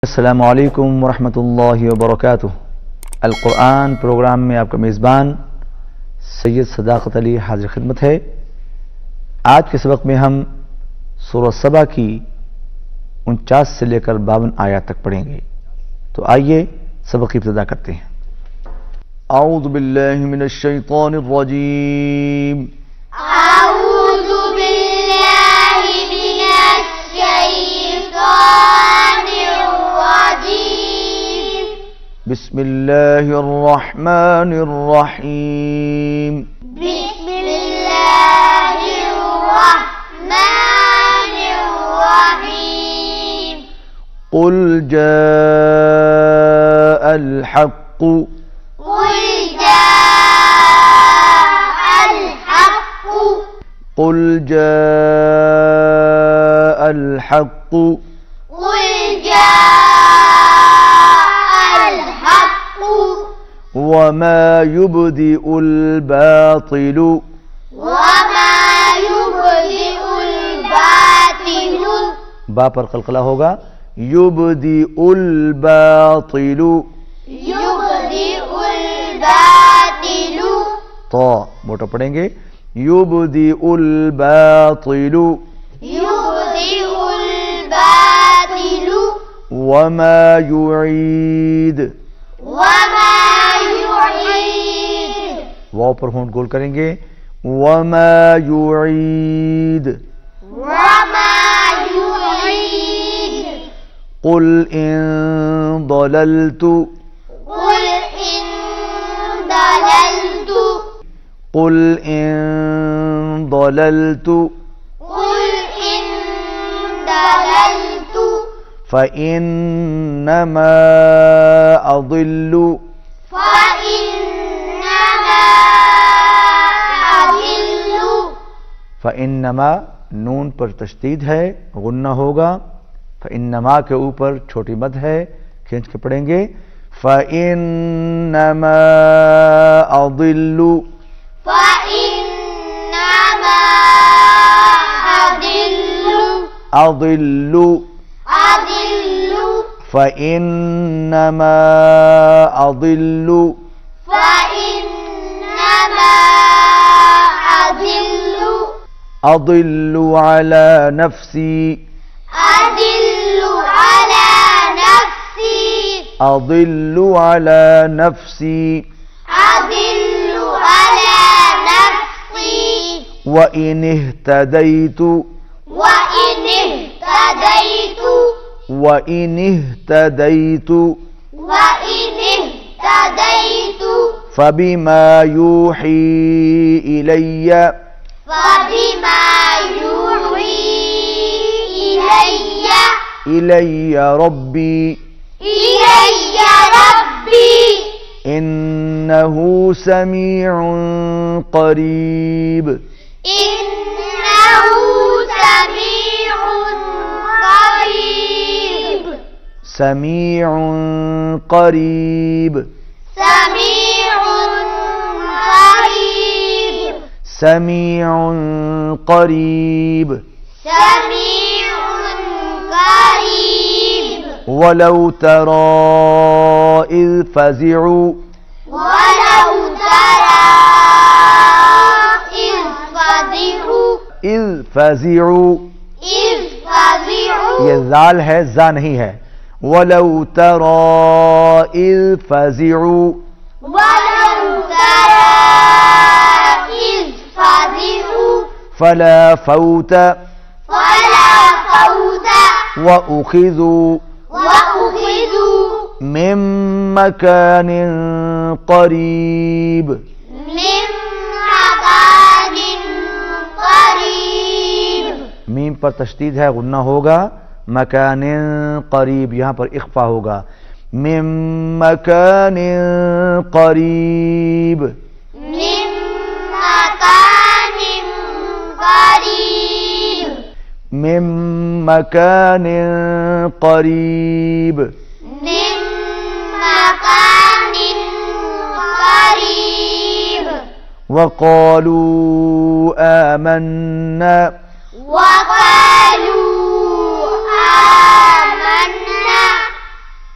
السلام علیکم ورحمۃ اللہ وبرکاتہ۔ القرآن پروگرام میں آپ کا میزبان سید صداقت علی حاضر خدمت ہے۔ آج کے سبق میں ہم سورہ سبا کی 49 سے لے کر 52 آیات تک پڑھیں گے، تو آئیے سبق کی ابتدا کرتے ہیں۔ اعوذ باللہ من الشیطان الرجیم۔ أعوذ بالله من الشيطان الرجيم بسم اللہ الرحمن الرحیم۔ بسم الله الرحمن الرحيم قل جاء الحق قل جاء الحق قل جاء الحق قل جاء الحق وما يبدئ الباطل وما يبدئ الباطل با پر قلقلہ ہوگا، يبدئ الباطل، يبدئ الباطل تو موٹا پڑھیں گے، يبدئ الباطل يبدئ الباطل وما يعيد، وما يعيد واو پر ہونٹ گول کریں گے، وما يعيد وما يعيد قل إن ضللت قل إن ضللت قل إن ضللت قل إن ضللت فإنما أضل فإنما أضل فإنما نون پر تشدید ہے، غنہ ہوگا، فإنما کے اوپر چھوٹی مد ہے، کھینچ کے پڑھیں گے، فإنما أضل فإنما أضل أضل أضل فإنما أضل فإنما أضل على نفسي أضل على نفسي أضل على نفسي أضل على نفسي وإن اهتديت وإن اهتديت وإن اهتديت وإن اهتديت فبما يوحي إلي فبما يوحي إلي ربي إلي ربي إنه سميع قريب إنه سميع قريب سميع قريب سميع قريب سميع قريب سميع قريب ولو ترى إذ فزعوا ولو ترى إذ فزعوا إذ فزعوا یہ ذال ہے، زا نہیں ہے، ولو ترى إذ فزعوا ولو ترى إذ فزعوا فلا فوت فلا فوت وأخذوا من مكان قريب من مكان قريب میم پر تشدید ہے، غنہ ہوگا، مکان قریب یہاں پر اخفا ہوگا، من مکان قریب من مكان قريب من مكان قريب من مكان قريب وقالوا آمنا وقالوا آمنا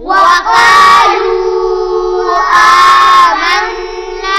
وقالوا آمنا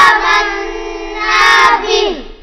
آمنا به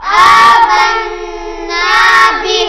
آمنا به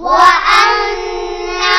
وأنا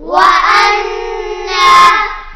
وأنا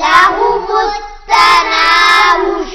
لهم التناوش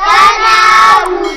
تناوش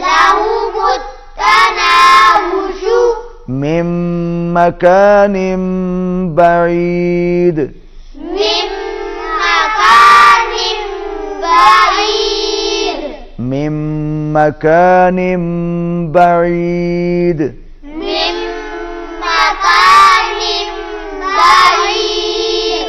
لهم التناوش من مكان بعيد, من مكان بعيد من مكان بعيد. من مكان بعيد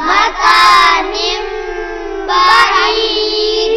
مكان بعيد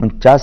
49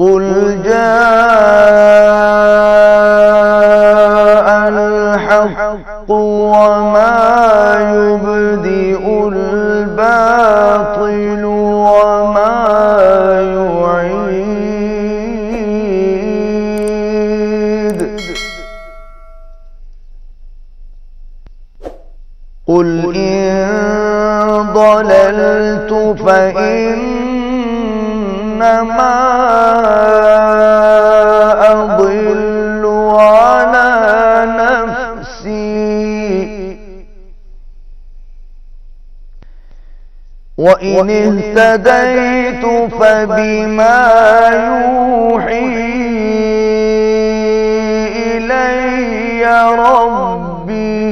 قل جاء الحق وما يبدئ الباطل وما يعيد قل إن ضللت فإنما أضل على نفسي وإن اهتديت فبما يوحي إلي ربي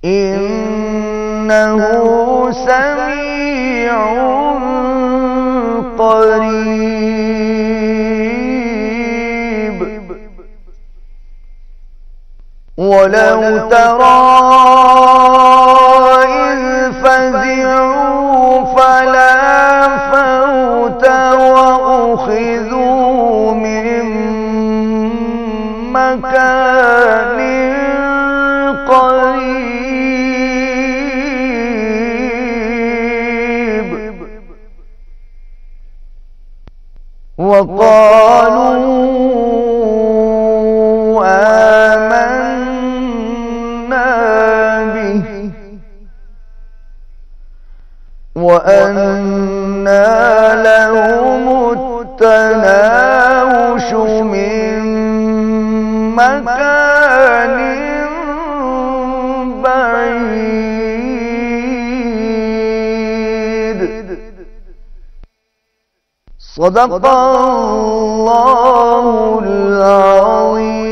إنه سميع قريب ولو ترى إذ فزعوا فلا فوت وأخذوا من مكان قريب وقالوا آمنا به وأنى لهم التناوش من مكان بعيد صدق الله العظيم।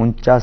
49